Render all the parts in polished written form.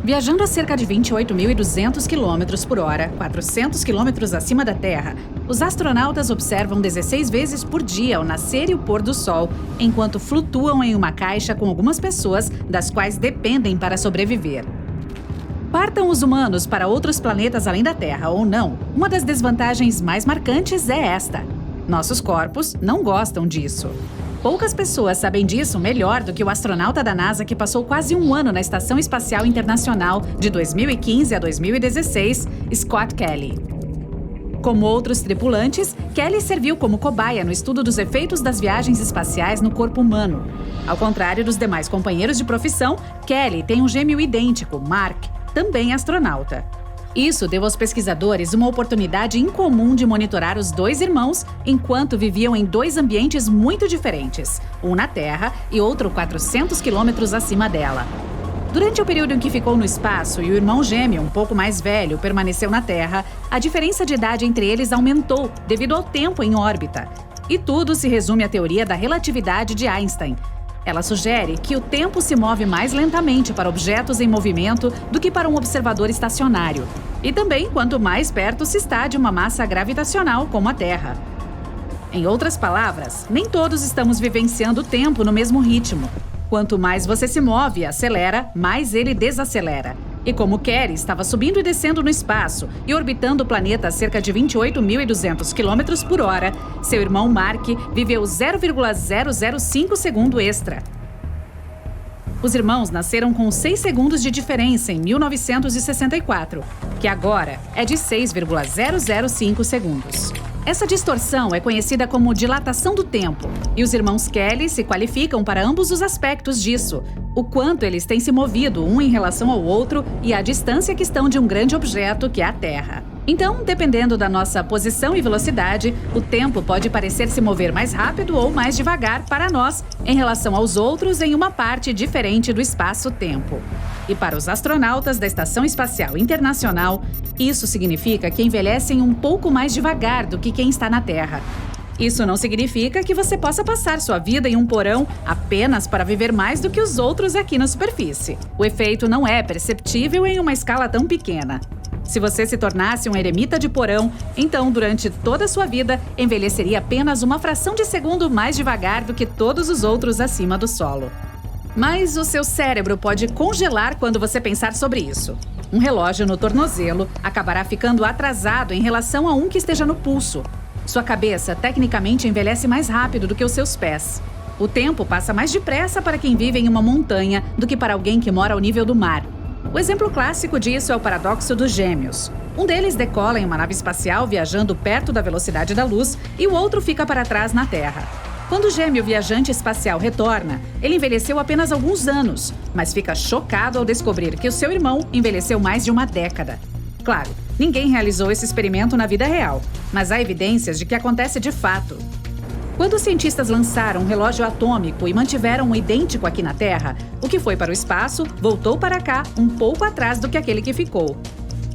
Viajando a cerca de 28.200 km por hora, 400 km acima da Terra, os astronautas observam 16 vezes por dia o nascer e o pôr do Sol, enquanto flutuam em uma caixa com algumas pessoas das quais dependem para sobreviver. Partam os humanos para outros planetas além da Terra ou não, uma das desvantagens mais marcantes é esta: nossos corpos não gostam disso. Poucas pessoas sabem disso melhor do que o astronauta da NASA que passou quase um ano na Estação Espacial Internacional de 2015 a 2016, Scott Kelly. Como outros tripulantes, Kelly serviu como cobaia no estudo dos efeitos das viagens espaciais no corpo humano. Ao contrário dos demais companheiros de profissão, Kelly tem um gêmeo idêntico, Mark, também astronauta. Isso deu aos pesquisadores uma oportunidade incomum de monitorar os dois irmãos enquanto viviam em dois ambientes muito diferentes, um na Terra e outro 400 quilômetros acima dela. Durante o período em que ficou no espaço e o irmão gêmeo, um pouco mais velho, permaneceu na Terra, a diferença de idade entre eles aumentou devido ao tempo em órbita. E tudo se resume à teoria da relatividade de Einstein. Ela sugere que o tempo se move mais lentamente para objetos em movimento do que para um observador estacionário. E também quanto mais perto se está de uma massa gravitacional como a Terra. Em outras palavras, nem todos estamos vivenciando o tempo no mesmo ritmo. Quanto mais você se move e acelera, mais ele desacelera. E como Kelly estava subindo e descendo no espaço e orbitando o planeta a cerca de 28.200 km por hora, seu irmão Mark viveu 0,005 segundo extra. Os irmãos nasceram com 6 segundos de diferença em 1964, que agora é de 6,005 segundos. Essa distorção é conhecida como dilatação do tempo, e os irmãos Kelly se qualificam para ambos os aspectos disso, o quanto eles têm se movido um em relação ao outro e a distância que estão de um grande objeto que é a Terra. Então, dependendo da nossa posição e velocidade, o tempo pode parecer se mover mais rápido ou mais devagar para nós em relação aos outros em uma parte diferente do espaço-tempo. E para os astronautas da Estação Espacial Internacional, isso significa que envelhecem um pouco mais devagar do que quem está na Terra. Isso não significa que você possa passar sua vida em um porão apenas para viver mais do que os outros aqui na superfície. O efeito não é perceptível em uma escala tão pequena. Se você se tornasse um eremita de porão, então, durante toda a sua vida, envelheceria apenas uma fração de segundo mais devagar do que todos os outros acima do solo. Mas o seu cérebro pode congelar quando você pensar sobre isso. Um relógio no tornozelo acabará ficando atrasado em relação a um que esteja no pulso. Sua cabeça, tecnicamente, envelhece mais rápido do que os seus pés. O tempo passa mais depressa para quem vive em uma montanha do que para alguém que mora ao nível do mar. O exemplo clássico disso é o paradoxo dos gêmeos. Um deles decola em uma nave espacial viajando perto da velocidade da luz e o outro fica para trás na Terra. Quando o gêmeo viajante espacial retorna, ele envelheceu apenas alguns anos, mas fica chocado ao descobrir que o seu irmão envelheceu mais de uma década. Claro, ninguém realizou esse experimento na vida real, mas há evidências de que acontece de fato. Quando os cientistas lançaram um relógio atômico e mantiveram um idêntico aqui na Terra, o que foi para o espaço voltou para cá um pouco atrás do que aquele que ficou.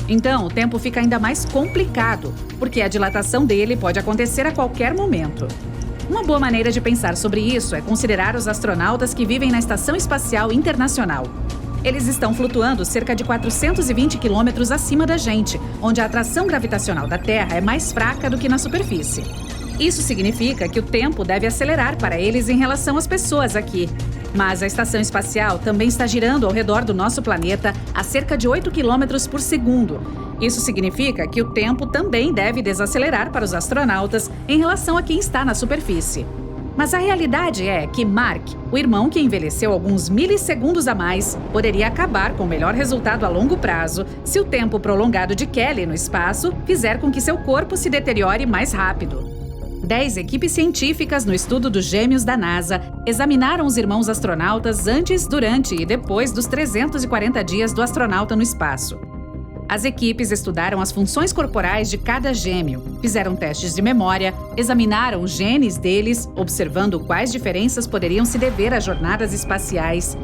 Então, o tempo fica ainda mais complicado, porque a dilatação dele pode acontecer a qualquer momento. Uma boa maneira de pensar sobre isso é considerar os astronautas que vivem na Estação Espacial Internacional. Eles estão flutuando cerca de 420 quilômetros acima da gente, onde a atração gravitacional da Terra é mais fraca do que na superfície. Isso significa que o tempo deve acelerar para eles em relação às pessoas aqui. Mas a estação espacial também está girando ao redor do nosso planeta a cerca de 8 quilômetros por segundo. Isso significa que o tempo também deve desacelerar para os astronautas em relação a quem está na superfície. Mas a realidade é que Mark, o irmão que envelheceu alguns milissegundos a mais, poderia acabar com o melhor resultado a longo prazo se o tempo prolongado de Kelly no espaço fizer com que seu corpo se deteriore mais rápido. 10 equipes científicas no estudo dos gêmeos da NASA examinaram os irmãos astronautas antes, durante e depois dos 340 dias do astronauta no espaço. As equipes estudaram as funções corporais de cada gêmeo, fizeram testes de memória, examinaram os genes deles, observando quais diferenças poderiam se dever às jornadas espaciais,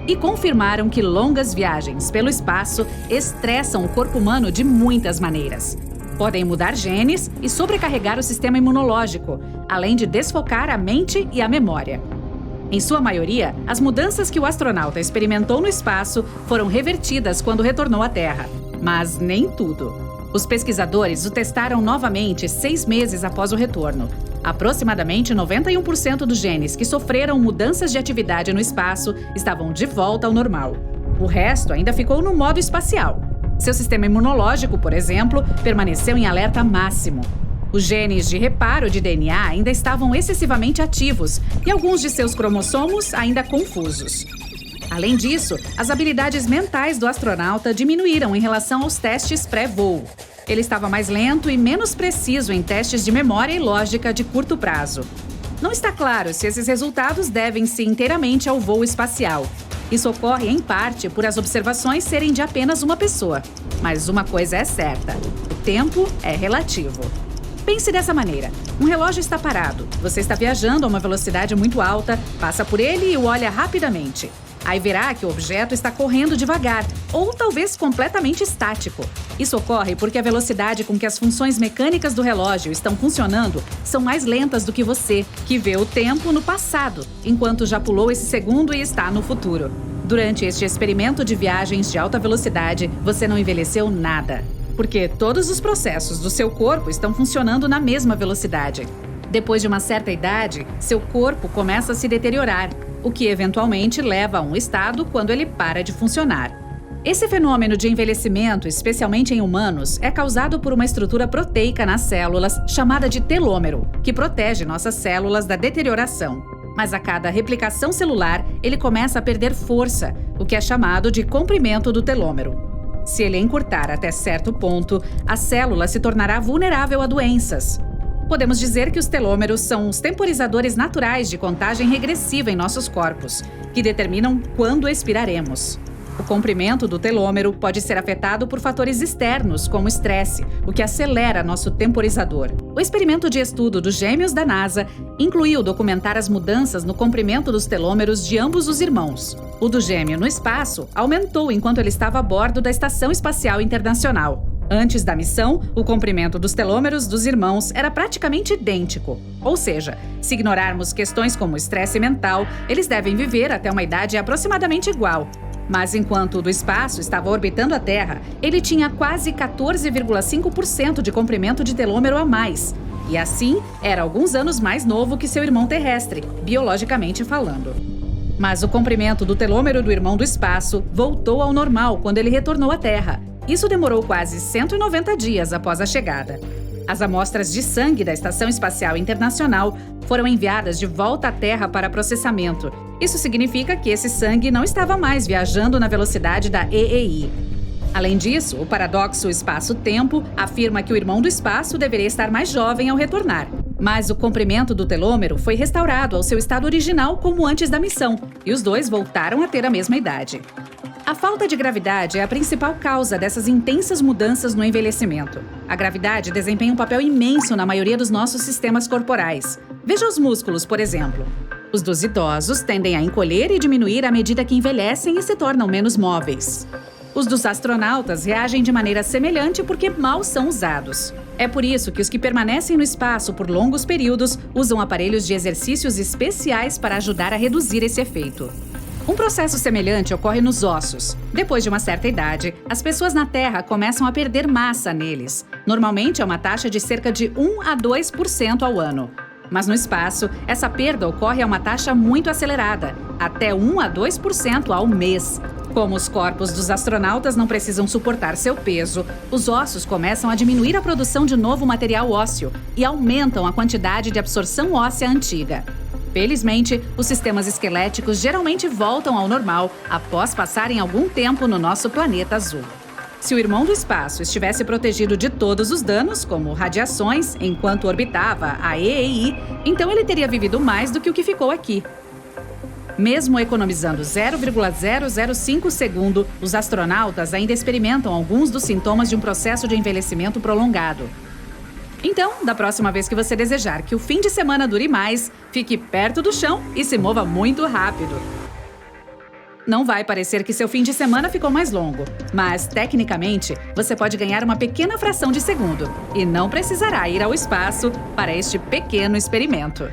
e confirmaram que longas viagens pelo espaço estressam o corpo humano de muitas maneiras. Podem mudar genes e sobrecarregar o sistema imunológico, além de desfocar a mente e a memória. Em sua maioria, as mudanças que o astronauta experimentou no espaço foram revertidas quando retornou à Terra. Mas nem tudo. Os pesquisadores o testaram novamente 6 meses após o retorno. Aproximadamente 91% dos genes que sofreram mudanças de atividade no espaço estavam de volta ao normal. O resto ainda ficou no modo espacial. Seu sistema imunológico, por exemplo, permaneceu em alerta máximo. Os genes de reparo de DNA ainda estavam excessivamente ativos e alguns de seus cromossomos ainda confusos. Além disso, as habilidades mentais do astronauta diminuíram em relação aos testes pré-voo. Ele estava mais lento e menos preciso em testes de memória e lógica de curto prazo. Não está claro se esses resultados devem-se inteiramente ao voo espacial. Isso ocorre, em parte, por as observações serem de apenas uma pessoa. Mas uma coisa é certa: o tempo é relativo. Pense dessa maneira. Um relógio está parado. Você está viajando a uma velocidade muito alta, passa por ele e o olha rapidamente. Aí verá que o objeto está correndo devagar, ou talvez completamente estático. Isso ocorre porque a velocidade com que as funções mecânicas do relógio estão funcionando são mais lentas do que você, que vê o tempo no passado, enquanto já pulou esse segundo e está no futuro. Durante este experimento de viagens de alta velocidade, você não envelheceu nada, porque todos os processos do seu corpo estão funcionando na mesma velocidade. Depois de uma certa idade, seu corpo começa a se deteriorar, o que eventualmente leva a um estado quando ele para de funcionar. Esse fenômeno de envelhecimento, especialmente em humanos, é causado por uma estrutura proteica nas células chamada de telômero, que protege nossas células da deterioração. Mas a cada replicação celular, ele começa a perder força, o que é chamado de comprimento do telômero. Se ele encurtar até certo ponto, a célula se tornará vulnerável a doenças. Podemos dizer que os telômeros são os temporizadores naturais de contagem regressiva em nossos corpos, que determinam quando expiraremos. O comprimento do telômero pode ser afetado por fatores externos, como estresse, o que acelera nosso temporizador. O experimento de estudo dos gêmeos da NASA incluiu documentar as mudanças no comprimento dos telômeros de ambos os irmãos. O do gêmeo no espaço aumentou enquanto ele estava a bordo da Estação Espacial Internacional. Antes da missão, o comprimento dos telômeros dos irmãos era praticamente idêntico. Ou seja, se ignorarmos questões como estresse mental, eles devem viver até uma idade aproximadamente igual. Mas enquanto o do espaço estava orbitando a Terra, ele tinha quase 14,5% de comprimento de telômero a mais. E assim, era alguns anos mais novo que seu irmão terrestre, biologicamente falando. Mas o comprimento do telômero do irmão do espaço voltou ao normal quando ele retornou à Terra. Isso demorou quase 190 dias após a chegada. As amostras de sangue da Estação Espacial Internacional foram enviadas de volta à Terra para processamento. Isso significa que esse sangue não estava mais viajando na velocidade da EEI. Além disso, o paradoxo espaço-tempo afirma que o irmão do espaço deveria estar mais jovem ao retornar. Mas o comprimento do telômero foi restaurado ao seu estado original como antes da missão, e os dois voltaram a ter a mesma idade. A falta de gravidade é a principal causa dessas intensas mudanças no envelhecimento. A gravidade desempenha um papel imenso na maioria dos nossos sistemas corporais. Veja os músculos, por exemplo. Os dos idosos tendem a encolher e diminuir à medida que envelhecem e se tornam menos móveis. Os dos astronautas reagem de maneira semelhante porque mal são usados. É por isso que os que permanecem no espaço por longos períodos usam aparelhos de exercícios especiais para ajudar a reduzir esse efeito. Um processo semelhante ocorre nos ossos. Depois de uma certa idade, as pessoas na Terra começam a perder massa neles. Normalmente é uma taxa de cerca de 1 a 2% ao ano. Mas no espaço, essa perda ocorre a uma taxa muito acelerada, até 1 a 2% ao mês. Como os corpos dos astronautas não precisam suportar seu peso, os ossos começam a diminuir a produção de novo material ósseo e aumentam a quantidade de absorção óssea antiga. Felizmente, os sistemas esqueléticos geralmente voltam ao normal após passarem algum tempo no nosso planeta azul. Se o irmão do espaço estivesse protegido de todos os danos, como radiações, enquanto orbitava a EEI, então ele teria vivido mais do que o que ficou aqui. Mesmo economizando 0,005 segundo, os astronautas ainda experimentam alguns dos sintomas de um processo de envelhecimento prolongado. Então, da próxima vez que você desejar que o fim de semana dure mais, fique perto do chão e se mova muito rápido. Não vai parecer que seu fim de semana ficou mais longo, mas, tecnicamente, você pode ganhar uma pequena fração de segundo e não precisará ir ao espaço para este pequeno experimento.